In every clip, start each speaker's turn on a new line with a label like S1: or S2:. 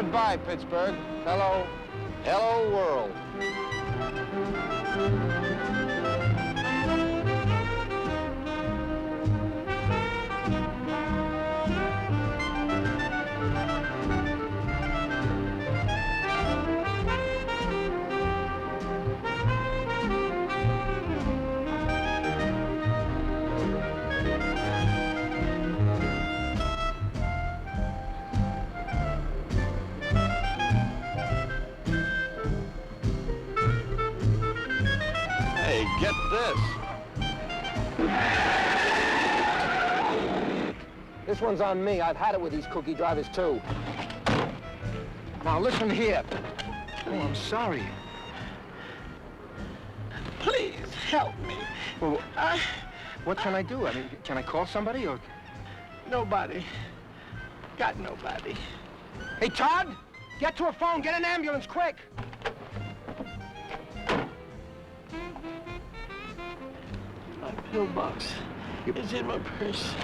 S1: Goodbye, Pittsburgh. Hello, hello, world. Get this. This one's on me. I've had it with these cookie drivers, too. Now, listen here. Oh, I'm sorry.
S2: Please, help me.
S1: Well, what can I do? I mean, can I call somebody, or...?
S2: Nobody. Got nobody.
S1: Hey, Todd! Get to a phone. Get an ambulance, quick!
S2: My pillbox is in my purse.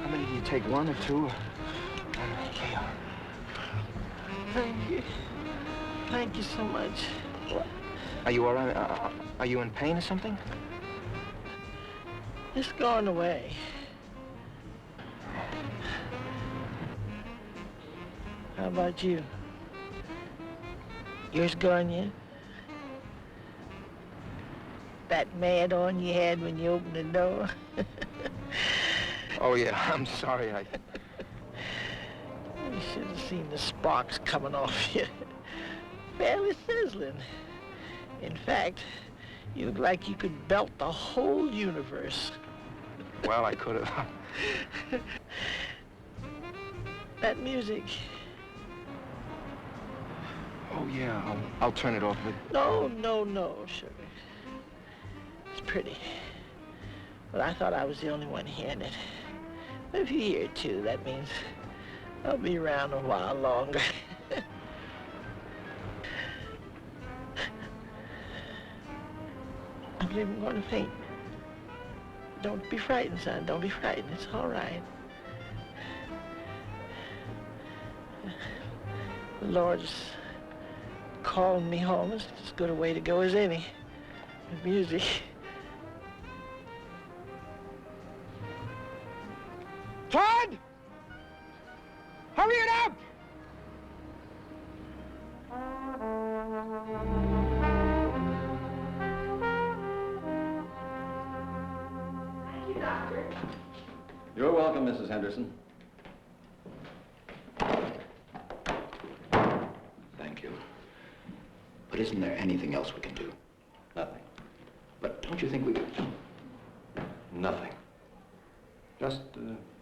S1: How many do you take, one or two?
S2: Thank you. Thank you so much.
S1: What? Are you all right? Are you in pain or something?
S2: It's going away. How about you? Yours gone yet? That mad on you had when you opened the door?
S1: Oh, yeah, I'm sorry.
S2: You should have seen the sparks coming off you. Barely sizzling. In fact, you look like you could belt the whole universe.
S1: Well, I could have.
S2: That music.
S1: Oh, yeah, I'll turn it off.
S2: No, sugar. It's pretty. But I thought I was the only one hearing it. But if you hear it, too, that means I'll be around a while longer. I believe I'm going to faint. Don't be frightened, son. Don't be frightened. It's all right. The Lord's calling me home. It's as good a way to go as any. With music.
S1: Todd! Hurry it up!
S3: Thank you, Doctor.
S4: You're welcome, Mrs. Henderson. Thank you. But isn't there anything else we can do? Nothing. But don't you think we could... Nothing. Just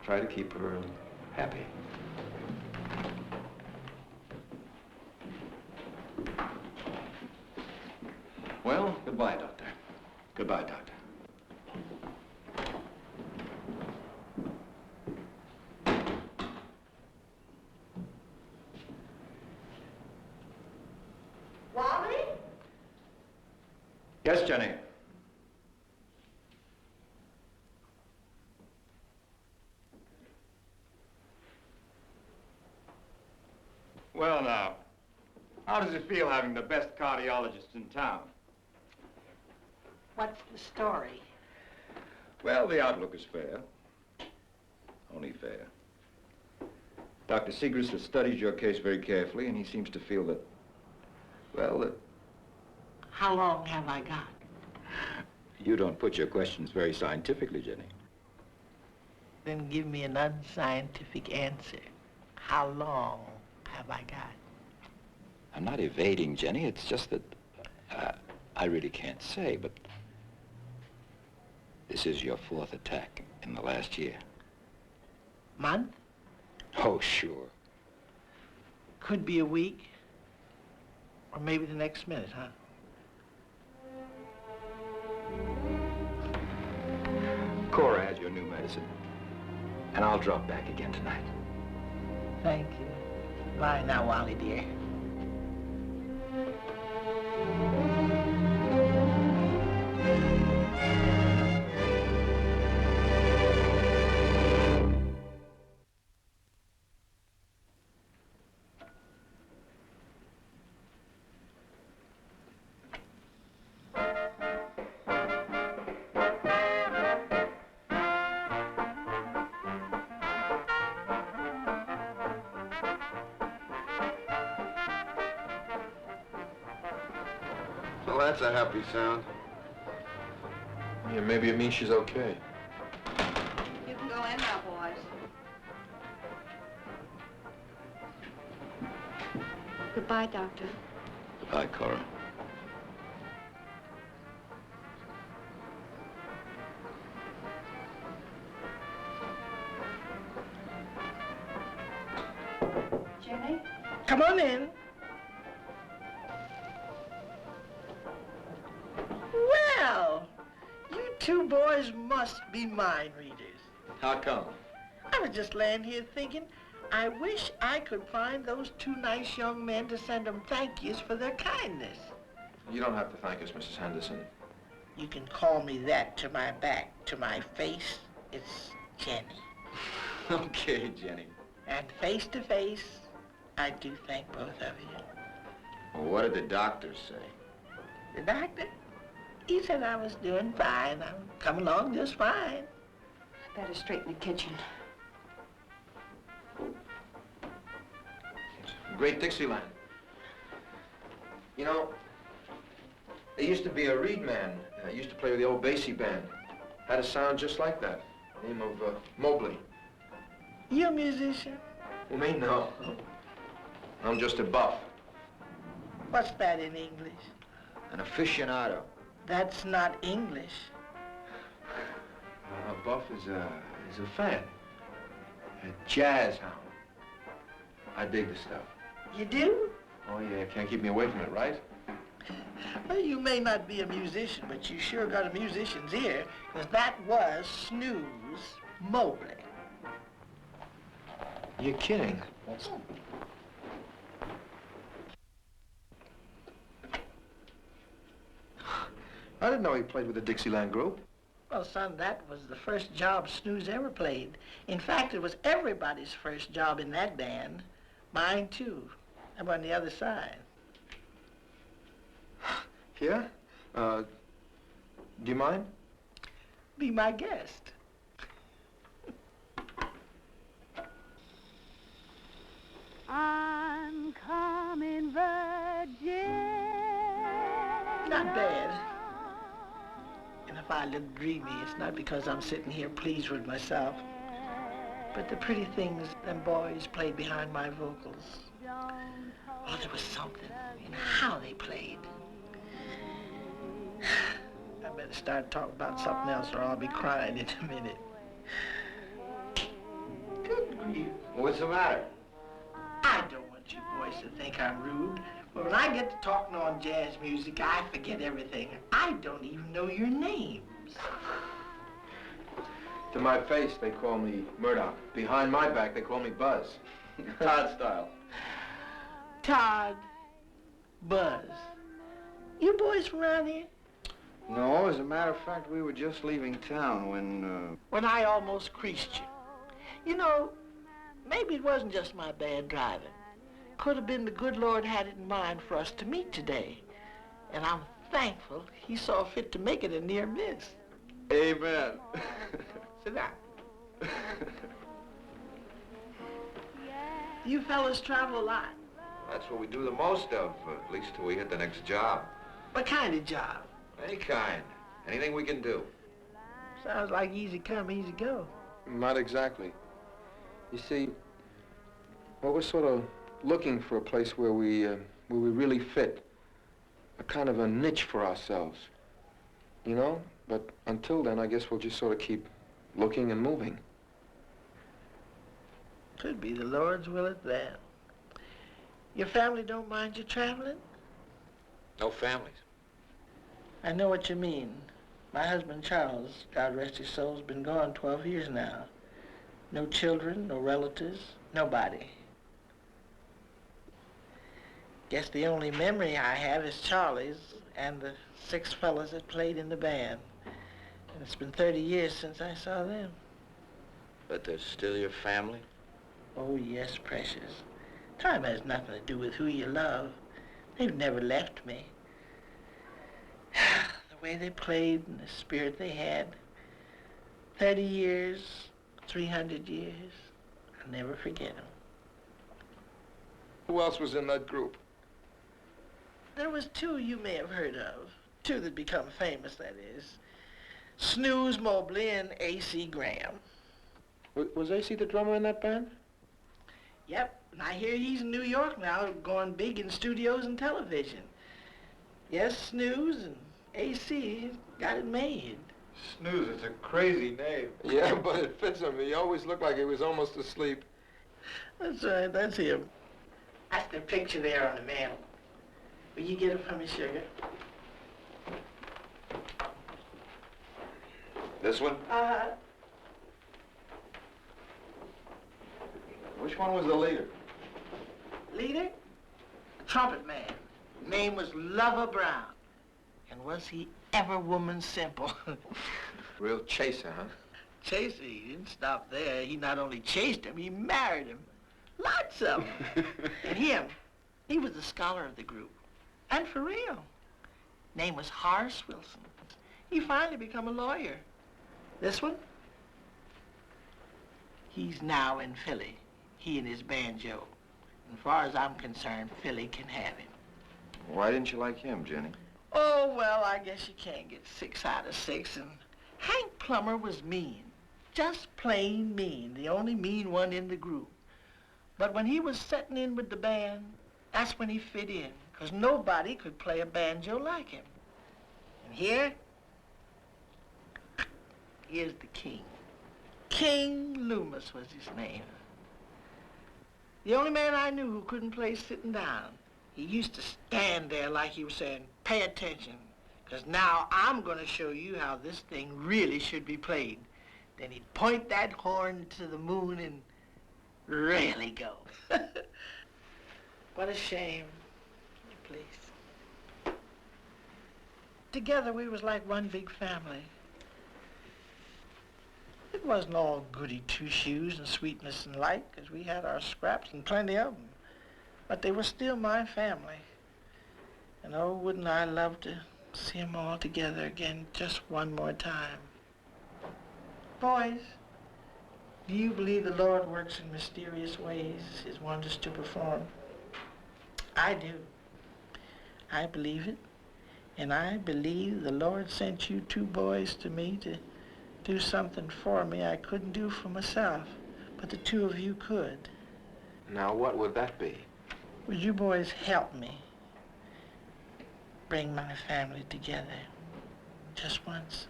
S4: try to keep her happy. Well, goodbye, Doctor. Goodbye, Doctor.
S3: Wally?
S4: Yes, Jenny. Well, now, how does it feel having the best cardiologist in town?
S3: What's the story?
S4: Well, the outlook is fair. Only fair. Dr. Segrist has studied your case very carefully, and he seems to feel that, well, that...
S3: How long have I got?
S4: You don't put your questions very scientifically, Jenny.
S2: Then give me an unscientific answer. How long have I got?
S4: I'm not evading, Jenny. It's just that I really can't say, but this is your fourth attack in the last year.
S2: Month?
S4: Oh, sure.
S2: Could be a week. Or maybe the next minute, huh?
S4: Cora has your new medicine. And I'll drop back again tonight.
S2: Thank you. Bye now, Wally, dear.
S5: that's a happy sound.
S6: Yeah, maybe it means she's okay.
S3: You can go in now, boys.
S7: Goodbye, Doctor.
S4: Goodbye, Cora.
S3: Jenny?
S2: Come on in. Well, you two boys must be mind readers.
S4: How come?
S2: I was just laying here thinking, I wish I could find those two nice young men to send them thank yous for their kindness.
S6: You don't have to thank us, Mrs. Henderson.
S2: You can call me that to my back, to my face. It's Jenny.
S4: Okay, Jenny.
S2: And face to face, I do thank both of you.
S4: Well, what did the doctor say?
S2: The doctor, he said I was doing fine. I'm coming along just fine.
S7: Better straighten the kitchen.
S6: Great Dixieland. You know, there used to be a reed man. Used to play with the old Basie band. Had a sound just like that. Name of Mobley.
S2: You a musician?
S6: Well, me, no. I'm just a buff.
S2: What's that in English?
S4: An aficionado.
S2: That's not English.
S6: A buff is a fan. A jazz hound. I dig the stuff.
S2: You do?
S6: Oh, yeah, can't keep me away from it, right?
S2: Well, you may not be a musician, but you sure got a musician's ear, because that was Snooze Mobley.
S6: You're kidding. I didn't know he played with the Dixieland group.
S2: Well, son, that was the first job Snooze ever played. In fact, it was everybody's first job in that band. Mine, too. I'm on the other side.
S6: Yeah? Do you mind?
S2: Be my guest.
S7: I'm coming, Virgin.
S2: Not bad. And if I look dreamy, it's not because I'm sitting here pleased with myself, but the pretty things them boys played behind my vocals. Oh, there was something in how they played. I better start talking about something else or I'll be crying in a minute. Good grief.
S4: What's the matter?
S2: I don't want you boys to think I'm rude, but when I get to talking on jazz music, I forget everything. I don't even know your names.
S6: To my face, they call me Murdoch. Behind my back, they call me Buzz.
S4: Todd style.
S2: Todd, Buzz. You boys from around here?
S5: No, as a matter of fact, we were just leaving town
S2: When I almost creased you. You know, maybe it wasn't just my bad driving. Could have been the good Lord had it in mind for us to meet today. And I'm thankful he saw fit to make it a near miss.
S5: Amen.
S2: Sit down. You fellas travel a lot.
S5: That's what we do the most of, at least till we hit the next job.
S2: What kind of job?
S5: Any kind. Anything we can do.
S2: Sounds like easy come, easy go.
S6: Not exactly. You see, well, we're sort of looking for a place where we really fit. A kind of a niche for ourselves. You know? But until then, I guess we'll just sort of keep looking and moving.
S2: Could be the Lord's will at that. Your family don't mind you traveling?
S5: No families.
S2: I know what you mean. My husband, Charles, God rest his soul, has been gone 12 years now. No children, no relatives, nobody. Guess the only memory I have is Charlie's and the 6 fellas that played in the band. And it's been 30 years since I saw them.
S5: But they're still your family?
S2: Oh, yes, precious. Time has nothing to do with who you love. They've never left me. The way they played and the spirit they had. 30 years, 300 years. I'll never forget them.
S6: Who else was in that group?
S2: There was two you may have heard of. Two that become famous, that is. Snooze Mobley and A.C. Graham.
S6: Was A.C. the drummer in that band?
S2: Yep, and I hear he's in New York now, going big in studios and television. Yes, Snooze and A.C. got it made.
S5: Snooze, it's a crazy name.
S6: Yeah, but it fits him. He always looked like he was almost asleep.
S2: That's right, that's him. That's the picture there on the mantel. Will you get it for me, sugar?
S5: This one?
S2: Uh-huh.
S5: Which one was the leader?
S2: Leader? A trumpet man. Name was Lover Brown. And was he ever woman simple?
S6: Real chaser, huh?
S2: Chaser, he didn't stop there. He not only chased him, he married him. Lots of them. And him, he was the scholar of the group. And for real. Name was Horace Wilson. He finally become a lawyer. This one? He's now in Philly. He and his banjo. And as far as I'm concerned, Philly can have him.
S5: Why didn't you like him, Jenny?
S2: Oh, well, I guess you can't get 6 out of 6. And Hank Plummer was mean. Just plain mean. The only mean one in the group. But when he was setting in with the band, that's when he fit in. Because nobody could play a banjo like him. And here's the king. King Loomis was his name. The only man I knew who couldn't play sitting down. He used to stand there like he was saying, pay attention, because now I'm going to show you how this thing really should be played. Then he'd point that horn to the moon and really go. What a shame. Please. Together we was like one big family. It wasn't all goody two-shoes and sweetness and light, because we had our scraps and plenty of them. But they were still my family. And oh, wouldn't I love to see them all together again just one more time. Boys, do you believe the Lord works in mysterious ways, his wonders to perform? I do. I believe it. And I believe the Lord sent you two boys to me to do something for me I couldn't do for myself, but the two of you could.
S6: Now, what would that be?
S2: Would you boys help me bring my family together just once?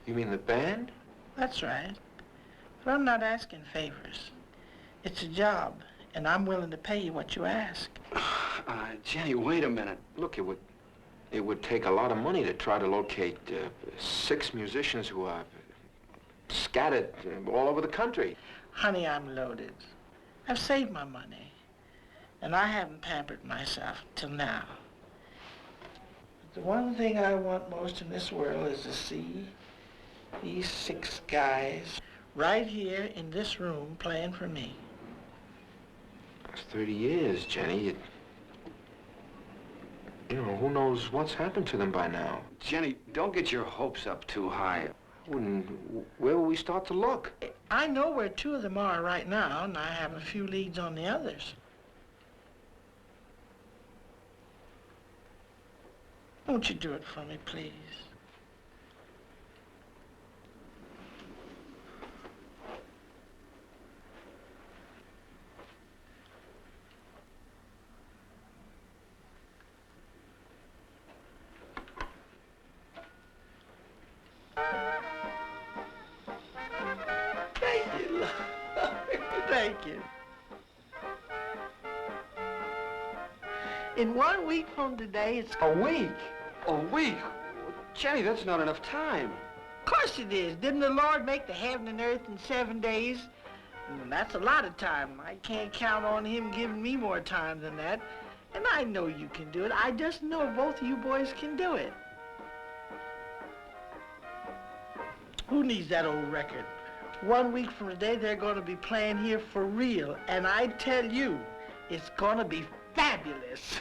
S6: You mean the band?
S2: That's right. But I'm not asking favors. It's a job, and I'm willing to pay you what you ask.
S6: Jenny, wait a minute. Look, it would take a lot of money to try to locate 6 musicians who are scattered all over the country.
S2: Honey, I'm loaded. I've saved my money, and I haven't pampered myself till now. But the one thing I want most in this world is to see these 6 guys right here in this room playing for me.
S6: That's 30 years, Jenny. You know, who knows what's happened to them by now?
S4: Jenny, don't get your hopes up too high.
S6: Where will we start to look?
S2: I know where 2 of them are right now, and I have a few leads on the others. Won't you do it for me, please? Thank you. In 1 week from today, it's...
S6: A week? A week? Jenny, that's not enough time.
S2: Of course it is. Didn't the Lord make the heaven and earth in 7 days? That's a lot of time. I can't count on him giving me more time than that. And I know you can do it. I just know both of you boys can do it. Who needs that old record? 1 week from today, they're going to be playing here for real. And I tell you, it's going to be fabulous.